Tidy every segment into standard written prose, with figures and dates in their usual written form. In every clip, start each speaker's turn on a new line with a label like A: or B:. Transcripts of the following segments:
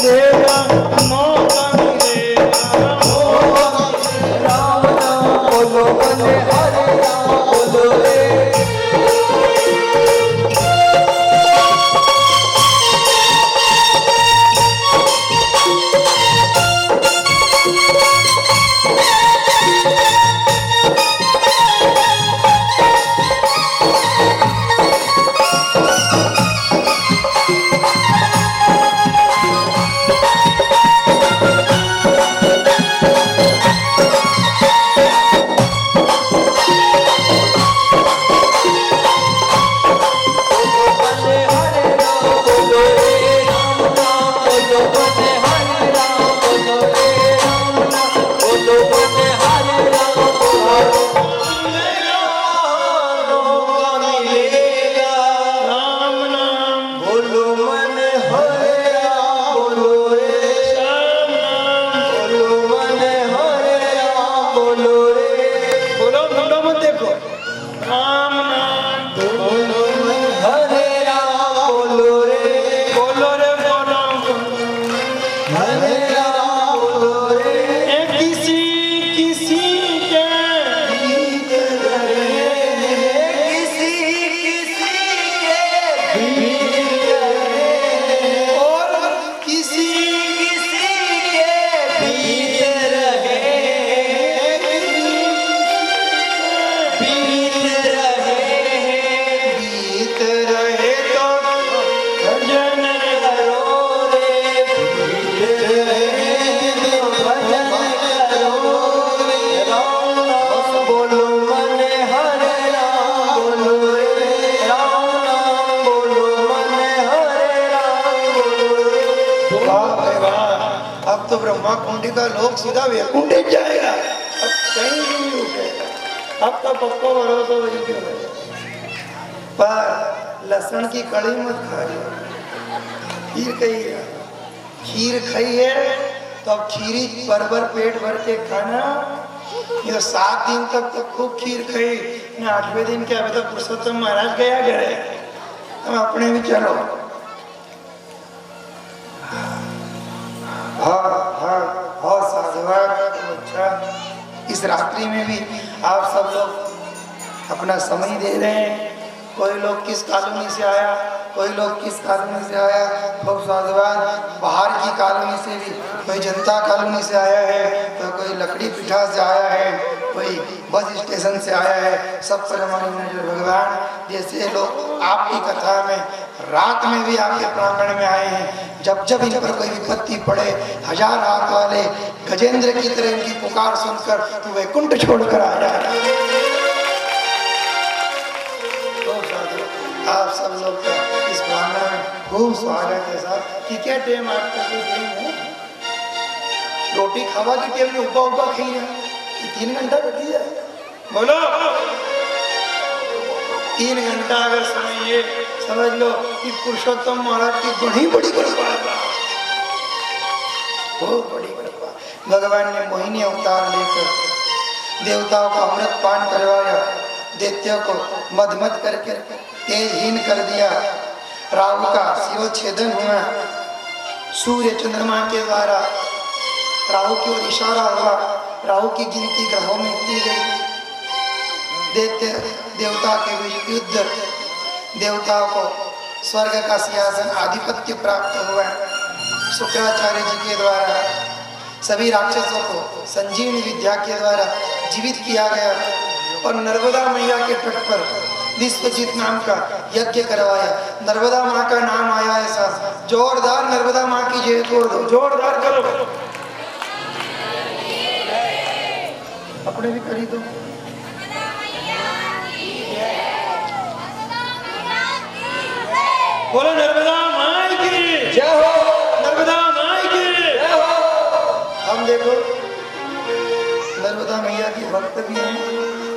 A: मिलेगा, मौका मिलेगा।
B: राम नाम बोलो बने हरे राम बोलो रे।
A: लोग सीधा वैकुंठ जाएगा, अब कहीं भी नहीं उठेगा। अब तो पक्का भरोसा वही क्यों है। पर लहसुन की कड़ी मत खाइए, खीर खाइए। खीर खाई है तो अब खीरी भर पेट भर के खाना। ये 7 दिन तक तो खूब खीर खाई, 8वें दिन के अभी तक पुरुषोत्तम महाराज गया गए, हम अपने भी चलो। हाँ साधुवाद। अच्छा, इस रात्रि में भी आप सब लोग अपना समय दे रहे हैं। कोई लोग किस कॉलोनी से आया, कोई लोग किस कॉलोनी से आया, खूब साधुवाद। बाहर की कॉलोनी से भी कोई जनता कॉलोनी से आया है, तो कोई लकड़ी पिठा से आया है, कोई बस स्टेशन से आया है। सब पर हमारी नजर भगवान। जैसे लोग आपकी कथा में रात में भी आपके प्रांगण में आए हैं, जब जब इन पर कोई विपत्ति पड़े, 1000 हाथ वाले गजेंद्र की तरह इनकी पुकार सुनकर तो वैकुंठ छोड़कर आ जाए। आप सब लोग का इस प्रांगण में खूब स्वागत है साहब। कि क्या टेम आपका कोई टेम है? रोटी खावा की टेम में उबा खाई है कि 3 घंटा बैठी है? बोलो 3 घंटा अगर समय ये समझ लो कि पुरुषोत्तम महाराज की बड़ी कृपा है, बहुत बड़ी कृपा। भगवान ने मोहिनी अवतार लेकर देवताओं का अमृत पान करवाया, दैत्यों को मद करके तेजहीन कर दिया, राहु का शिरोच्छेदन हुआ, सूर्य चंद्रमा के द्वारा राहु की ओर इशारा हुआ, राहु की गिनती ग्रहों में की गई, दैत्य देवता के बीच युद्ध, देवताओं को स्वर्ग का सिंहासन आधिपत्य प्राप्त हुआ। शुक्राचार्य जी के द्वारा सभी राक्षसों को संजीवनी विद्या के द्वारा जीवित किया गया और नर्मदा मैया के तट पर विश्वजीत नाम का यज्ञ करवाया। नर्मदा माँ का नाम आया ऐसा, जोरदार नर्मदा माँ की जय तोड़ दो, जोरदार करो। अपने भी करी दो। बोलो नर्मदा माई की जय हो, नर्मदा माई की जय हो। हम देखो नर्मदा मैया की भक्त भी हैं।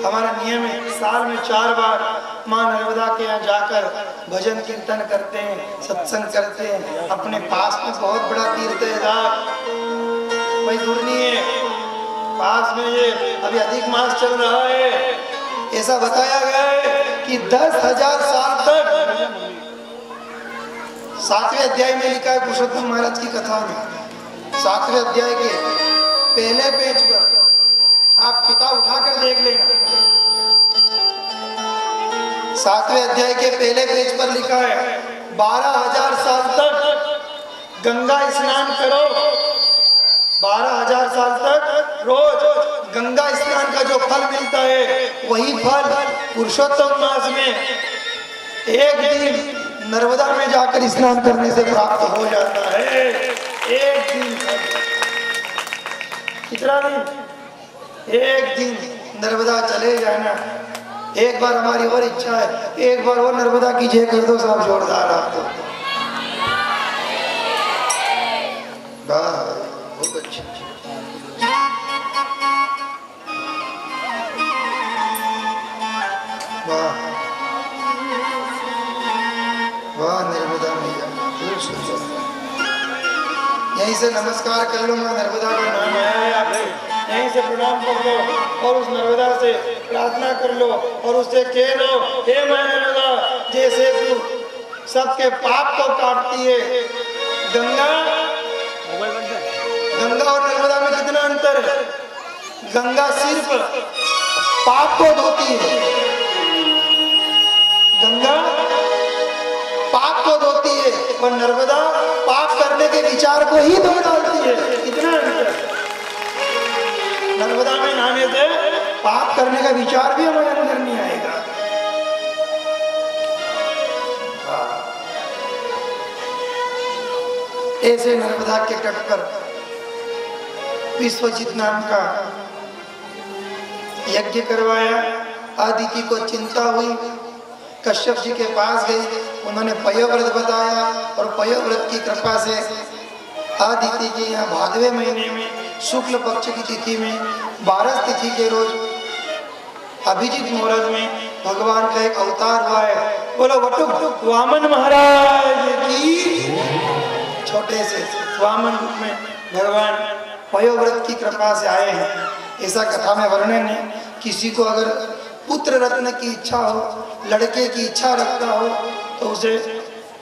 A: हमारा नियम है साल में 4 बार माँ नर्मदा के यहाँ जाकर भजन कीर्तन करते हैं, सत्संग करते हैं। अपने पास में बहुत बड़ा तीर्थ है, कोई दूर नहीं है, पास में ये अभी अधिक मास चल रहा है। ऐसा बताया गया है कि 10,000 साल तक 7वें अध्याय में लिखा है पुरुषोत्तम महाराज की कथा में, 7वें अध्याय के पहले पेज पर आप किताब उठाकर देख लेना। 7वें अध्याय के पहले पेज पर लिखा है 12,000 साल तक गंगा स्नान करो, 12,000 साल तक रोज गंगा स्नान का जो फल मिलता है वही फल पुरुषोत्तम मास में एक दिन नर्मदा में जाकर स्नान करने से प्राप्त हो जाता है। एक दिन, कितना दिन? एक दिन नर्मदा चले जाना। एक बार हमारी और इच्छा है, एक बार वो नर्मदा की जय कर दो साहब, जोरदार आप तो बहुत अच्छी। वाह वाह नर्मदा मैया, खूब सुंदर। यहीं से नमस्कार कर लो, मां नर्मदा का नाम आया है आपसे, यहीं से प्रणाम कर लो और उस नर्मदा से प्रार्थना कर लो और उससे कह लो, हे मां नर्मदा, जैसे तू सबके पाप को काटती है, गंगा और नर्मदा में कितना अंतर है? गंगा सिर्फ पाप को धोती है, गंगा पाप को धोती है और नर्मदा पाप करने के विचार को ही धो डालती है। कितना अंतर? नर्मदा में नहाने से पाप करने का विचार भी हमारे अंदर नहीं आएगा। ऐसे नर्मदा के तट पर विश्वजित नाम का यज्ञ करवाया। आदिति को चिंता हुई, कश्यप जी के पास गई, उन्होंने पयोव्रत बताया और पयोव्रत की कृपा से आदिति के यहाँ भादवे महीने में शुक्ल पक्ष की तिथि में 12 तिथि के रोज अभिजीत मुहूर्त में भगवान का एक अवतार हुआ है। बोलो वटुक वामन महाराज की। छोटे से वामन रूप में भगवान पयोव्रत की कृपा से आए हैं। ऐसा कथा में वर्णन है। किसी को अगर पुत्र रत्न की इच्छा हो, लड़के की इच्छा रखता हो, तो उसे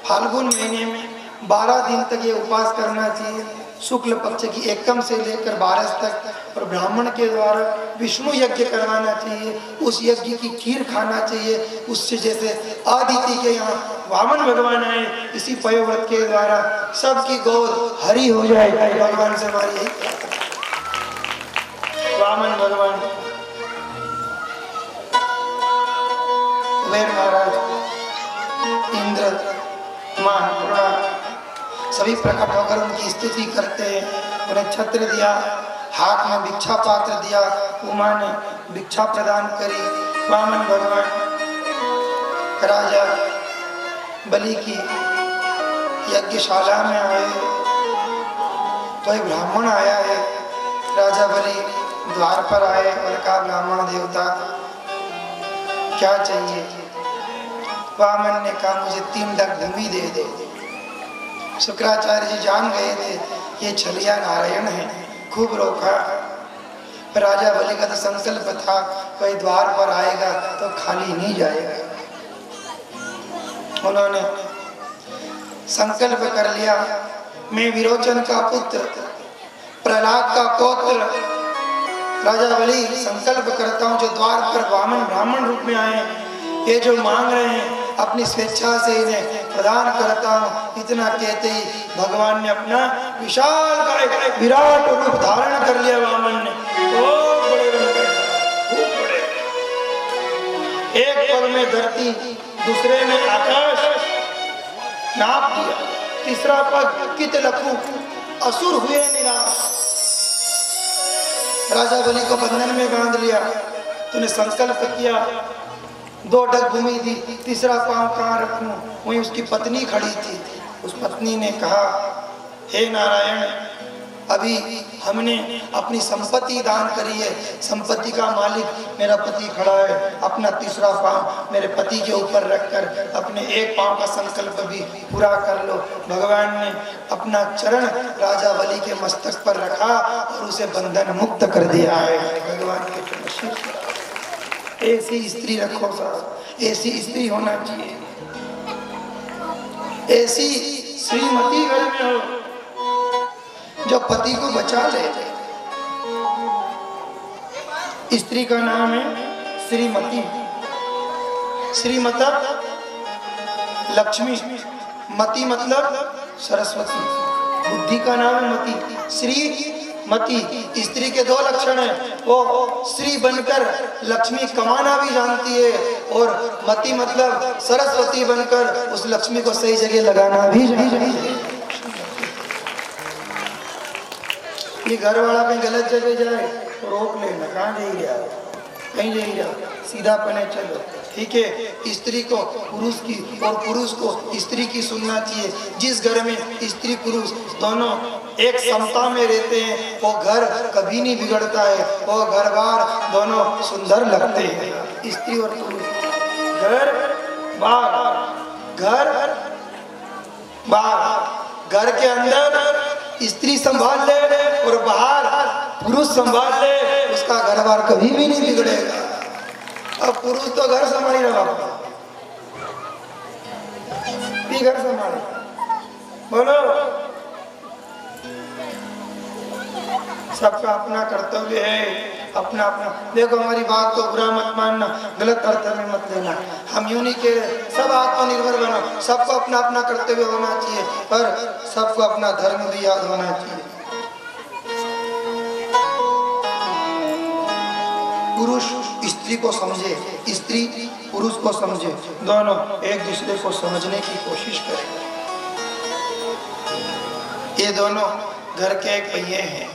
A: फाल्गुन महीने में 12 दिन तक ये उपवास करना चाहिए, शुक्ल पक्ष की एकम से लेकर 12 तक, और ब्राह्मण के द्वारा विष्णु यज्ञ करवाना चाहिए, उस यज्ञ की खीर खाना चाहिए। उससे जैसे आदिति के यहाँ वामन भगवान आए, इसी पयोव्रत के द्वारा सबकी गोद हरी हो जाए, भगवान से हमारी यही प्रार्थना। वामन भगवान कुबेर महाराज, इंद्र, मां अन्नपूर्णा सभी प्रकट होकर उनकी स्तुति करते हैं। उन्हें छत्र दिया, हाथ में भिक्षा पात्र दिया, उमा ने भिक्षा प्रदान करी। वामन भगवान राजा बलि की यज्ञशाला में आए तो एक ब्राह्मण आया है। राजा बलि द्वार पर आए और कहा, ब्राह्मण देवता क्या चाहिए? वामन ने कहा, मुझे 3 डग भूमि दे दे। शुक्राचार्य जी जान गए थे ये छलिया नारायण है, खूब रोका। राजा बलि का तो संकल्प था, कोई द्वार पर आएगा तो खाली नहीं जाएगा। उन्होंने संकल्प कर लिया, मैं विरोचन का पुत्र, प्रहलाद का पौत्र राजा बलि संकल्प करता हूँ, जो द्वार पर वामन ब्राह्मण रूप में आए, ये जो मांग रहे हैं अपनी स्वेच्छा से इन्हें प्रदान करता हूँ। इतना कहते ही भगवान ने अपना विशाल का विराट रूप धारण कर लिया। वामन ने बहुत बड़े खूब बड़े, एक पग में धरती, दूसरे में आकाश नाप दिया, तीसरा पग कित लखू, असुर हुए निराश। राजा बलि को बंधन में बांध लिया। तूने संकल्प किया, 2 डग भूमि दी, तीसरा पांव कहाँ रखूं? वहीं उसकी पत्नी खड़ी थी। उस पत्नी ने कहा, हे नारायण, अभी हमने अपनी संपत्ति दान करी है, संपत्ति का मालिक मेरा पति खड़ा है, अपना तीसरा पांव मेरे पति के ऊपर रखकर अपने एक पांव का संकल्प भी पूरा कर लो। भगवान ने अपना चरण राजा बलि के मस्तक पर रखा और उसे बंधन मुक्त कर दिया है। भगवान के ऐसी स्त्री रखो साहब, ऐसी स्त्री होना चाहिए, ऐसी श्रीमती घर में हो, जो पति को बचा ले। स्त्री का नाम है श्रीमती। श्री मतलब लक्ष्मी, मति मतलब सरस्वती। बुद्धि का नाम है मति। श्री मति, स्त्री के दो लक्षण हैं, वो श्री बनकर लक्ष्मी कमाना भी जानती है और मति मतलब सरस्वती बनकर उस लक्ष्मी को सही जगह लगाना भी जानती है। ये घर वाला कहीं गलत जगह जाए तो रोक लेना, कहाँ जा रहा है, कहीं जा रहा, सीधा पने चलो, ठीक है। स्त्री को पुरुष की और पुरुष को स्त्री की सुनना चाहिए। जिस घर में स्त्री पुरुष दोनों एक समता में रहते हैं वो घर कभी नहीं बिगड़ता है, वो घर बार दोनों सुंदर लगते हैं। स्त्री और पुरुष, घर बार, घर बार, घर के अंदर स्त्री संभाल ले और बाहर पुरुष संभाल ले, उसका घर बार कभी भी नहीं बिगड़ेगा। अब पुरुष तो घर संभाल ही रहा, घर संभाले, बोलो। सबका अपना कर्तव्य है, अपना अपना। देखो हमारी बात को बुरा मत मानना, गलत अर्थ में मत लेना। हम यूं नहीं कह रहे सब आत्मनिर्भर बनो, सबको अपना अपना कर्तव्य होना चाहिए, पर सबको अपना धर्म भी याद होना चाहिए। पुरुष स्त्री को समझे, स्त्री पुरुष को समझे, दोनों एक दूसरे को समझने की कोशिश करें। ये दोनों घर के एक पहिए हैं,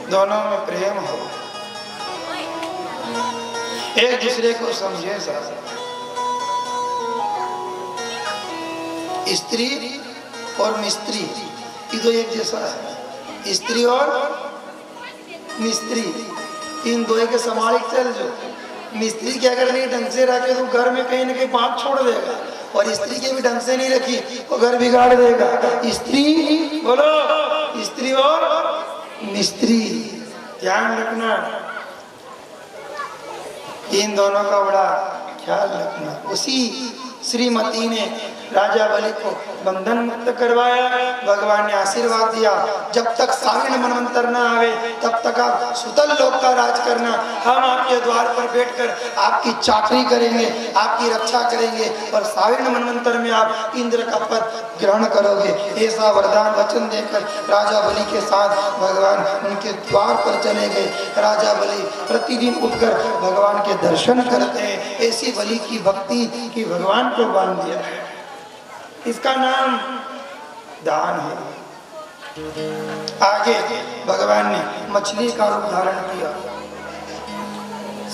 A: दोनों में प्रेम हो, एक दूसरे को समझे। स्त्री और मिस्त्री ये तो एक जैसा है, स्त्री और मिस्त्री इन दो के संभाल चल। जो मिस्त्री के अगर नहीं ढंग से रखे तो घर में कहीं ना कहीं पाप छोड़ देगा, और स्त्री के भी ढंग से नहीं रखी तो घर बिगाड़ देगा। स्त्री, बोलो, स्त्री और मिस्त्री, ध्यान रखना, इन दोनों का बड़ा ख्याल रखना। उसी श्रीमती ने राजा बलि को बंधन मुक्त करवाया। भगवान ने आशीर्वाद दिया, जब तक साविण मनवंतर न आवे तब तक आप सुतल लोक का राज करना, हम आपके द्वार पर बैठकर आपकी चाकरी करेंगे, आपकी रक्षा करेंगे, और साविण मनवंतर में आप इंद्र का पद ग्रहण करोगे। ऐसा वरदान वचन देकर राजा बलि के साथ भगवान उनके द्वार पर चले गए। राजा बलि प्रतिदिन उठकर भगवान के दर्शन करते हैं। ऐसी बलि की भक्ति की भगवान को बांध दिया है, इसका नाम दान है। आगे भगवान ने मछली का रूप धारण किया।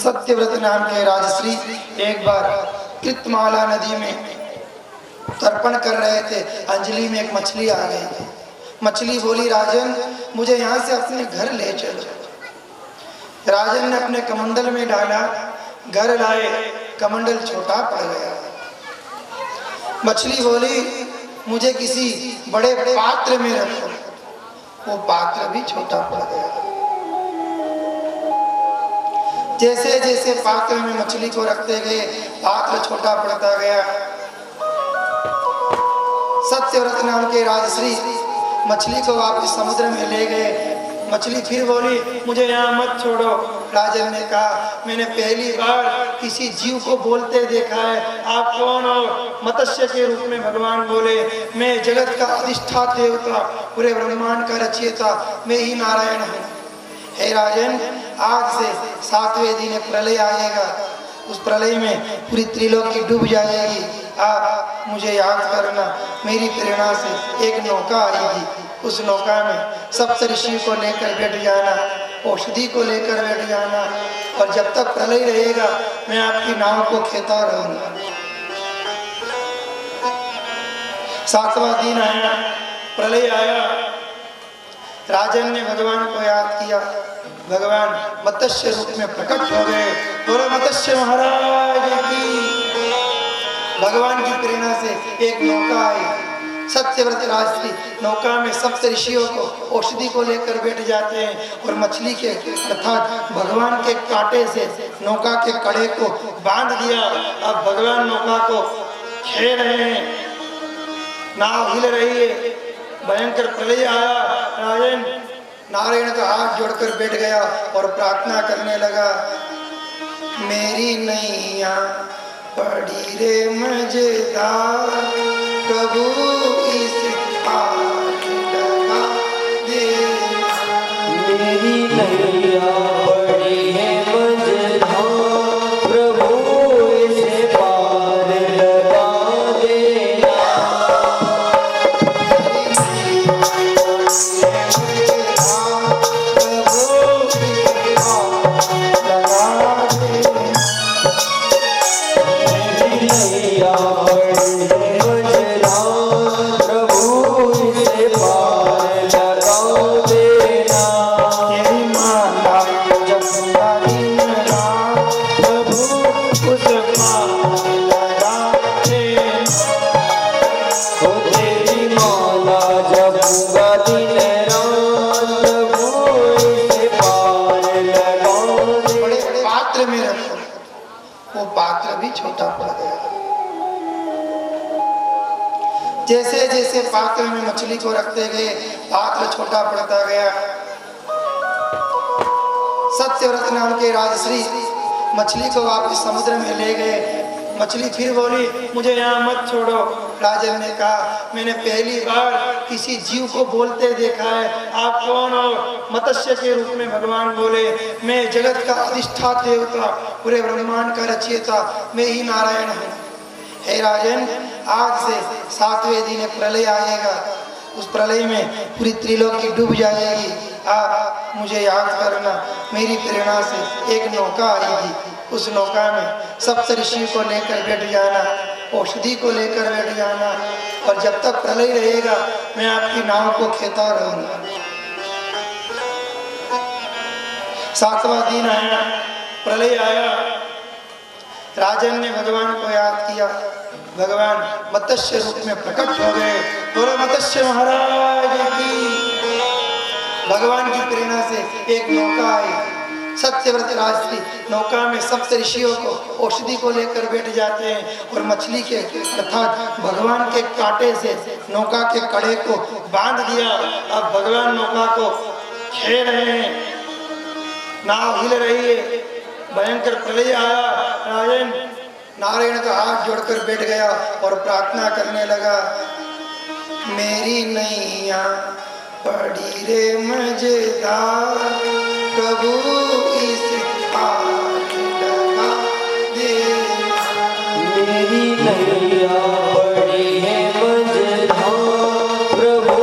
A: सत्यव्रत नाम के राजश्री एक बार कृतमाला नदी में तर्पण कर रहे थे, अंजलि में एक मछली आ गई। मछली बोली, राजन मुझे यहाँ से अपने घर ले चलो। राजन ने अपने कमंडल में डाला, घर लाए, कमंडल छोटा पड़ गया। मछली बोली, मुझे किसी बड़े पात्र में रखो। वो पात्र भी छोटा पड़ गया। जैसे जैसे पात्र में मछली को रखते गए पात्र छोटा पड़ता गया। सत्यव्रत नाम के राजश्री मछली को वापस समुद्र में ले गए। मछली फिर बोली, मुझे यहाँ मत छोड़ो। राजन ने कहा, मैंने पहली बार किसी जीव को बोलते देखा है, आप कौन हो? मत्स्य के रूप में भगवान बोले, मैं जगत का अधिष्ठाता देवता, पूरे ब्रह्मांड का रचयिता, मैं ही नारायण हूँ। हे राजन, आज से 7वें दिन प्रलय आएगा, उस प्रलय में पूरी त्रिलोकी डूब जाएगी। आप मुझे याद करना, मेरी प्रेरणा से एक नौका आएगी, उस नौका में सप्तऋषि को लेकर बैठ जाना, औषधि को लेकर बैठ जाना, और जब तक प्रलय रहेगा मैं आपकी नाव को खेता रहूंगा। 7वां दिन आया, प्रलय आया। राजन ने भगवान को याद किया, भगवान मत्स्य रूप में प्रकट हो गए। बोलो मत्स्य महाराज की। भगवान की प्रेरणा से एक नौका आई। सत्यव्रत राजश्री नौका में सप्त ऋषियों को औषधि को लेकर बैठ जाते हैं, और मछली के अर्थात भगवान के कांटे से नौका के कड़े को बांध दिया। अब भगवान नौका को खेल रहे हैं। नाव हिल रही है, भयंकर प्रलय आया। राजन नारायण का हाथ जोड़कर बैठ गया और प्रार्थना करने लगा, मेरी नैया पड़ी रे मजेदार, प्रभु इस पार लगा देना।
B: मेरी नैया बड़ी है मझधार, प्रभु इसे पार लगा देना। मेरी नैया बड़ी है मझधार, प्रभु इसे पार लगा देना।
A: तेरी माला जपना दिन रात, प्रभु उस पार लगा देना।
B: ओ तेरी माला जपूंगा दिन रात, प्रभु इसे पार लगा दे।
A: बड़े पात्र में रखो, वो पात्र भी छोटा पड़ गया। जैसे जैसे पात्र में मछली को रखते गए, पात्र छोटा पड़ता गया। सत्यव्रत नाम के राजश्री मछली को वापस समुद्र में ले गए। मछली फिर बोली, मुझे यहाँ मत छोड़ो। राजन ने कहा, मैंने पहली बार किसी जीव को बोलते देखा है, आप कौन हो? मत्स्य के रूप में भगवान बोले, मैं जगत का अधिष्ठाता देवता, पूरे ब्रह्मांड का रचयिता, मैं ही नारायण हूँ। हे राजन, आज से 7वें दिन प्रलय आएगा, उस प्रलय में पूरी त्रिलोकी डूब जाएगी। आप मुझे याद करना। मेरी प्रेरणा से एक नौका आएगी, उस नौका में सप्तऋषि को लेकर बैठ जाना, औषधि को लेकर बैठ जाना, और जब तक प्रलय रहेगा मैं आपकी नाव को खेता रहूंगा। 7वां दिन आया, प्रलय आया। राजन ने भगवान को याद किया, भगवान मत्स्य रूप में प्रकट हो गए। बोलो मत्स्य महाराज की। भगवान की प्रेरणा से एक नौका आई। सत्यव्रत राजश्री नौका में सप्त ऋषियों को औषधि को लेकर बैठ जाते हैं और मछली के अर्थात भगवान के कांटे से नौका के कड़े को बांध दिया। अब भगवान नौका को खेल रहे हैं, नाव हिल रही है, भयंकर प्रलय आया। राजन नारायण का हाथ जोड़कर बैठ गया और प्रार्थना करने लगा, मेरी नैया पड़ी रे मजेदार, प्रभु इस पार लगा देना।
B: मेरी नैया बड़ी है मझधार, प्रभु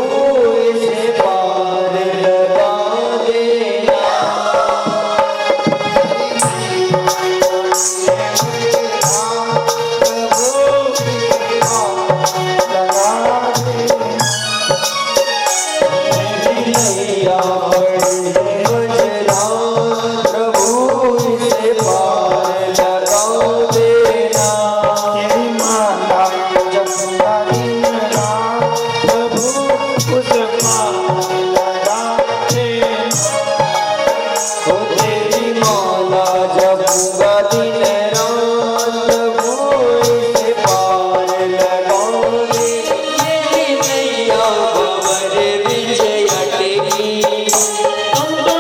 B: इसे पार लगा देना। नैया बड़ी है मझधार, प्रभु इसे पार लगा देना।
A: तेरी माला जपना दिन रात, प्रभु उस पार लगा देना।
B: ओ तेरी माला जपूंगा दिन रात, प्रभु इसे पार लगा दे। मेरी नैया भंवर विजय अटकी, तुम तो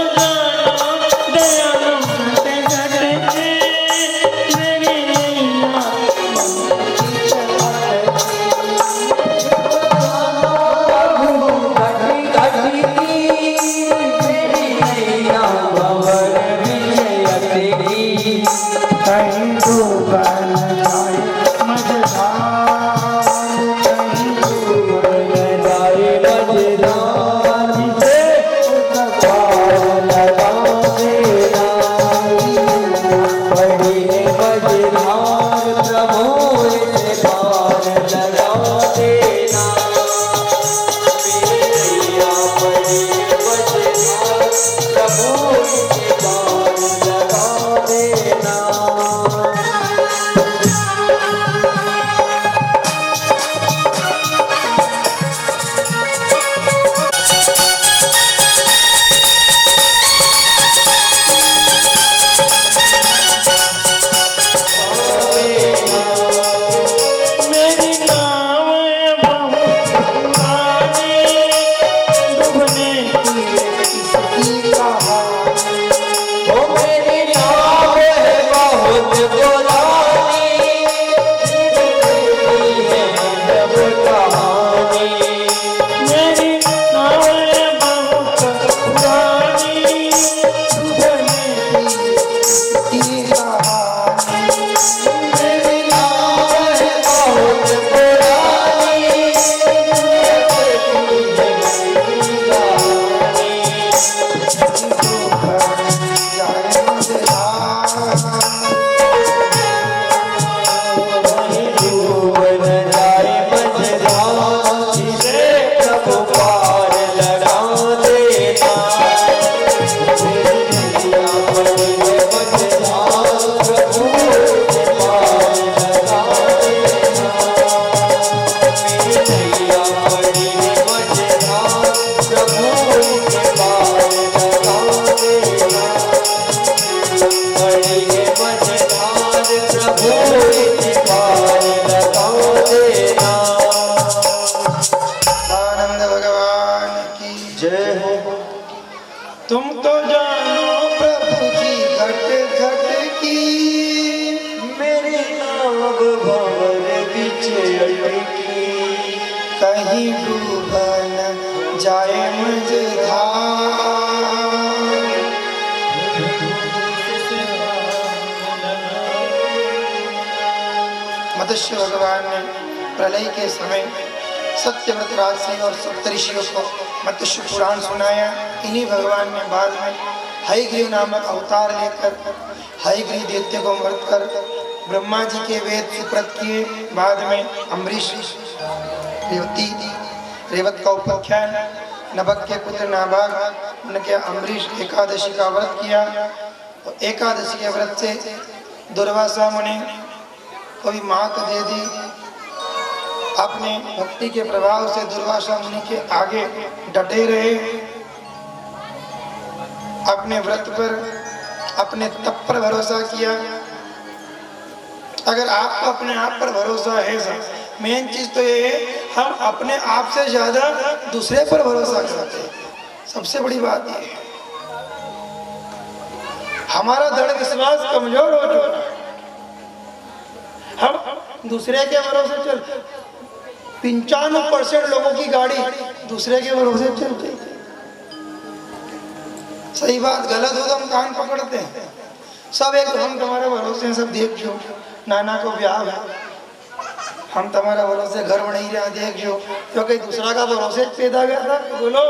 B: जय हो।
A: तुम तो जानो प्रभु जी घट घट की,
B: मेरी नाव भंवर बीच अटकी,
A: कहीं डूबा न जाए मुझ धार। मत्स्य भगवान ने प्रलय के समय सत्यव्रत राजसी और सप्तऋषियों को मत्स्य पुराण सुनाया। इन्हीं भगवान ने बाद में हयग्रीव नामक अवतार लेकर हयग्रीव दैत्य को मृत कर ब्रह्मा जी के वेद सुप्रत किए। बाद में अम्बरीश रेवत का उपाख्यान, नभक के पुत्र नाभाग, उनके अम्बरीश एकादशी का व्रत किया। तो एकादशी के व्रत से दुर्वासा मुनि को भी मात दे दी। अपने भक्ति के प्रभाव से दुर्वासा मुनि के आगे डटे रहे। अपने व्रत पर, अपने तप पर भरोसा किया। अगर आपको अपने आप पर भरोसा है, मेन चीज तो ये है हम अपने आप से ज्यादा दूसरे पर भरोसा करते हैं। सबसे बड़ी बात ये है हमारा दृढ़ विश्वास कमजोर हो चुका है। हम दूसरे के भरोसे चलते, 95% लोगों की गाड़ी दूसरे के भरोसे चलती है। सही बात गलत हो तो हम कान पकड़ते हैं। सब एक हम तुम्हारे भरोसे हैं, सब देख जो नाना को ब्याह है, हम तुम्हारा भरोसे घर बन ही रहा, देख जो क्योंकि दूसरा का भरोसे पैदा गया था। बोलो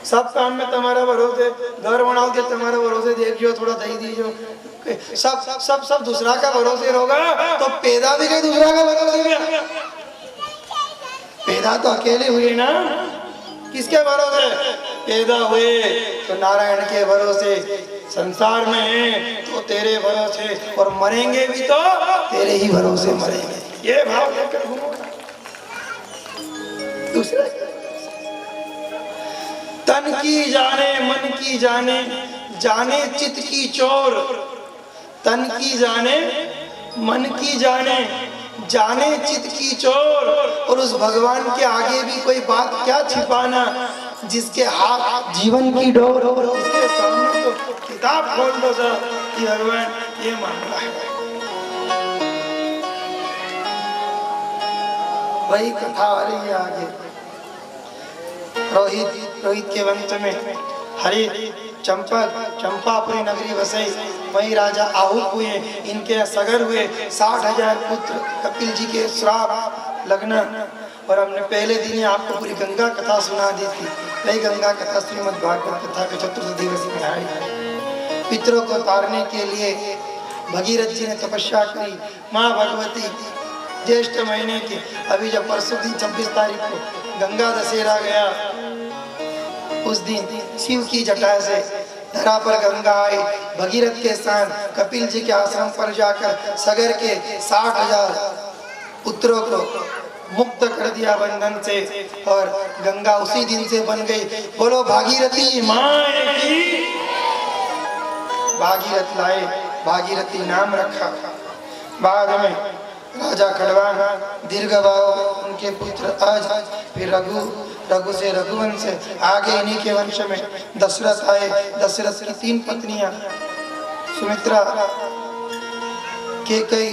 A: सब काम में तुम्हारा भरोसे, घर बनाओ के तुम्हारे भरोसे, देख जो थोड़ा दही दीजो, सब सब सब दूसरा का भरोसे होगा तो पैदा भी कहीं दूसरा का भरोसे गया। पैदा तो अकेले हुए ना, किसके भरोसे पैदा हुए? तो नारायण के भरोसे। संसार में है तो तेरे भरोसे, और मरेंगे भी तो तेरे ही भरोसे मरेंगे। ये भाव लेकर घूमो। दूसरा तन की जाने मन की जाने, जाने चित की चोर। तन की जाने मन की जाने, जाने चित की चोर। और उस भगवान के आगे भी कोई बात क्या छिपाना, जिसके हाथ जीवन की डोर और उसके सामने तो किताब खोल दो सर कि भगवान ये मामला है। वही कथा आ रही है आगे। रोहित के वंश में हरि चंपापुरी नगरी बसई, वही राजा आहूत हुए, इनके सगर हुए 60,000 पुत्र। कपिल जी के श्राप लगना। और हमने पहले दिन ही आपको पूरी गंगा कथा सुना दी थी। वही गंगा कथा श्रीमद् भागवत कथा के चतुर्थ दिवस में आई। पितरों को तारने के लिए भगीरथ जी ने तपस्या करी। माँ भगवती ज्येष्ठ महीने की, अभी जब परसों दिन 26 तारीख को गंगा दशहरा गया, उस दिन शिव की जटा से धरा पर गंगा आई। भगीरथ के साथ कपिल जी के आश्रम पर जाकर सगर के 60,000 पुत्रों को मुक्त कर दिया बंधन से, और गंगा उसी दिन से बन गई। बोलो भागीरथी माँ की। भागीरथ लाए, भागीरथी नाम रखा। बाद में राजा खड़वान, दीर्घबाहु उनके पुत्र आज, फिर रघु से रघुवंश, आगे इन्हीं के वंश में दशरथ आए। दशरथ की 3 पत्नियां सुमित्रा, केकई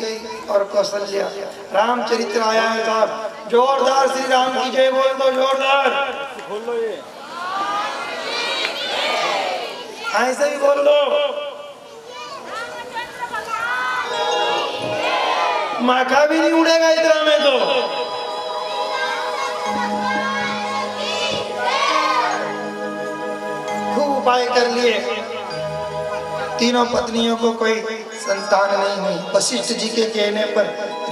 A: और कौशल्या। रामचरित्र आया है साहब, जोरदार श्री राम की जय बोल दो, जोरदार बोल लो। ये ऐसे ही बोल दो। माखा भी नहीं उड़ेगा इतना में तो। खूब उपाय कर लिए, तीनों पत्नियों को कोई संतान नहीं हुई। वशिष्ठ जी के कहने पर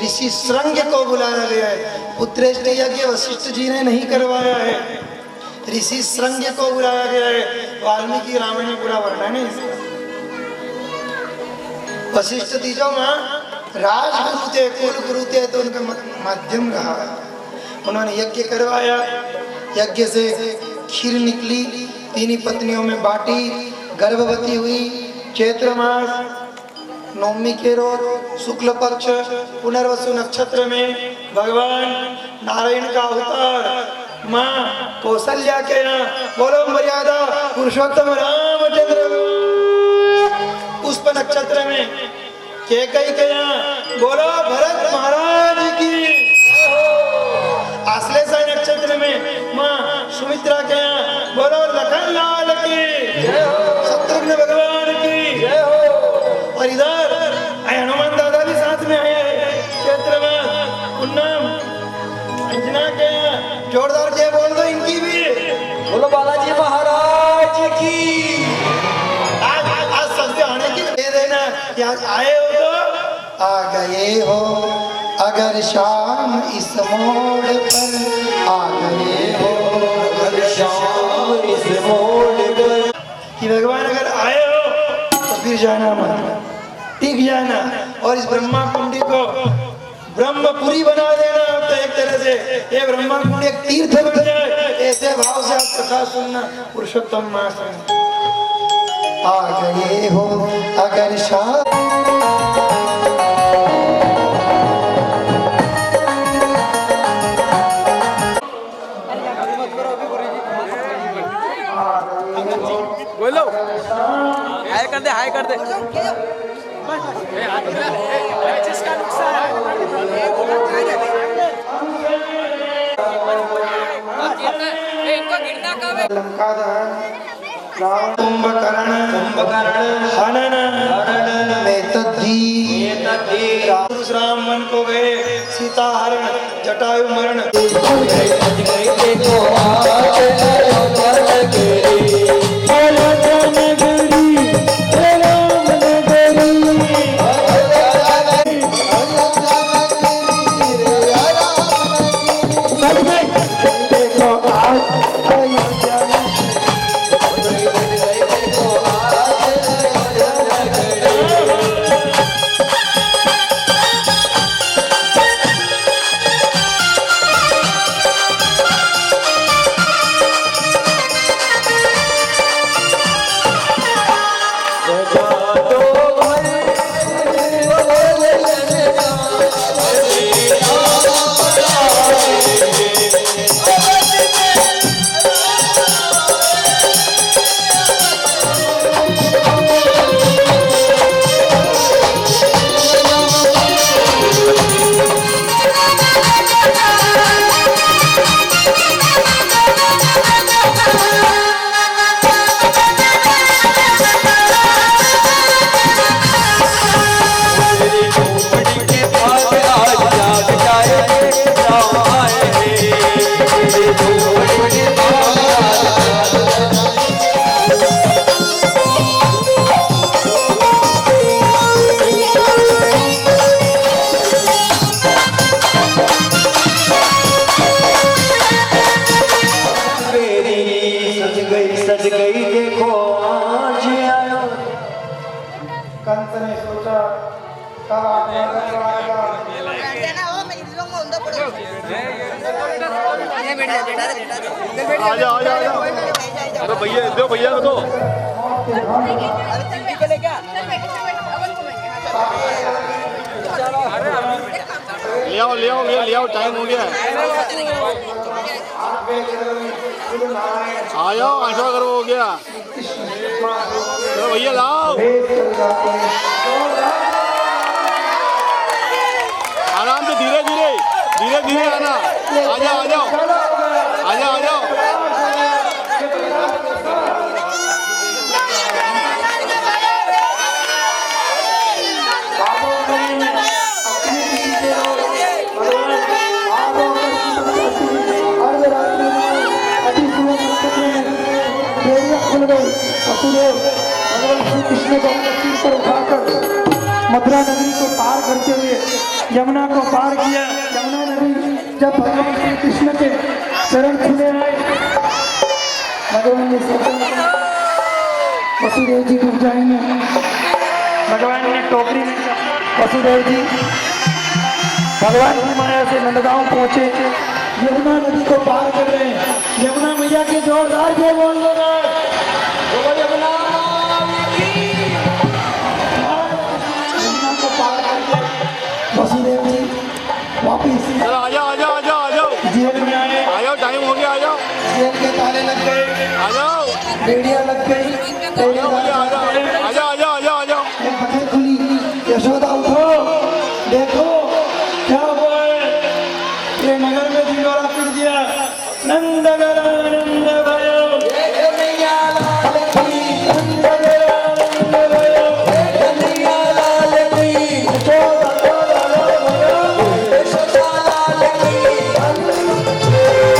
A: ऋषि श्रृंग को बुलाया गया है। पुत्रेष्ठ यज्ञ वशिष्ठ जी ने नहीं करवाया है, ऋषि श्रृंग को बुलाया गया है। वाल्मीकि रामायण में पूरा वर्णन है इसका। वशिष्ठ तीजो माँ राजगुरु थे, कुल गुरु थे, तो उनका माध्यम रहा। उन्होंने यज्ञ करवाया, यज्ञ से खीर निकली, 3 पत्नियों में बांटी, गर्भवती हुई। चैत्र मास नवमी के रोज शुक्ल पक्ष पुनर्वसु नक्षत्र में भगवान नारायण का अवतार माँ कौशल्या के यहाँ बोलो मर्यादा पुरुषोत्तम रामचंद्र पुष्प नक्षत्र में कैकेयी के यहाँ बोलो भरत महाराज की आश्लेषा नक्षत्र में माँ सुमित्रा के यहाँ बोलो लखन लाल की शत्रुघ्न भगवान की और इधर हनुमान दादा भी साथ में आए क्षेत्र में उन्नम अंजना के यहाँ जोरदार जय बोल दो इनकी भी
B: बोलो बालाजी महाराज की।
A: आज सबसे आने की दे देना कि आज आए हो तो आ गए हो अगर शाम इस मोड़ पर आ गए हो
B: अगर शाम इस मोड़ पर
A: कि भगवान अगर आए हो तो फिर जाना मत टिक जाना और इस ब्रह्मा कुंडी को ब्रह्मपुरी बना देना। तो एक तरह से ये ब्रह्मा कुंडी एक तीर्थ बन जाए ऐसे भाव से आप कथा सुनना पुरुषोत्तम मास आ गए हो अगर शाम
B: बोलो हाय कर दे हाय कर दे।
A: लंका दहन रावण कुंभकर्ण हनन में तद्धि राम मन को गए सीता हरण जटायु मरण
B: सज गई देखो आज आयो।
A: कंस ने सोचा कब आपने करवाएगा
C: आजा आजा आजा अरे भैया दो भैया को दो ले आओ टाइम हो गया आ जाओ आशा करो हो गया चलो भैया लाओ आराम से धीरे धीरे आना आ जाओ
A: कृष्ण को तीर पर उठाकर मथुरा नगरी को पार करते हुए यमुना को पार किया। यमुना नगरी जब भगवान श्री कृष्ण के चरण छूने आए भगवान ने सोचा वसुदेव जी डूब जाएंगे। भगवान ने टोकरी में वसुदेव जी भगवान की माया से नंदगांव पहुंचे। यमुना नदी को पार कर रहे हैं। यमुना मैया के जोरदार जय बोल दो यमुना को पार करके वसुदेव जी वापिस
C: आ जाओ
A: जेल में आए।
C: टाइम हो गया
A: जेल के ताले लग गए,
C: आ जाओ
A: बेड़ियां लग गई,
C: आ जाओ आ जाओ आ जाओ आ जाओ आ जाओ।
A: आंखें खुली। यशोदा उठो, देखो क्या हुआ है। ये नगर में ढिंडोरा पीट दिया। नंद गरानंद भयो,
B: कन्हैया लाल की,
A: नंद गरानंद भयो,
B: कन्हैया लाल की,
A: यशोदा लाल भयो,
B: यशोदा लाल की। नंद भयो, यशोदा लाल की।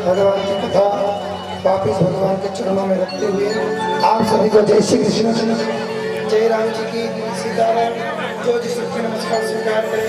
A: भगवान की कथा वापिस भगवान के चरणों में रखते हुए आप सभी को जय श्री कृष्ण। जय राम जी की सीताराम। जो जिस रूप में नमस्कार स्वीकार करें।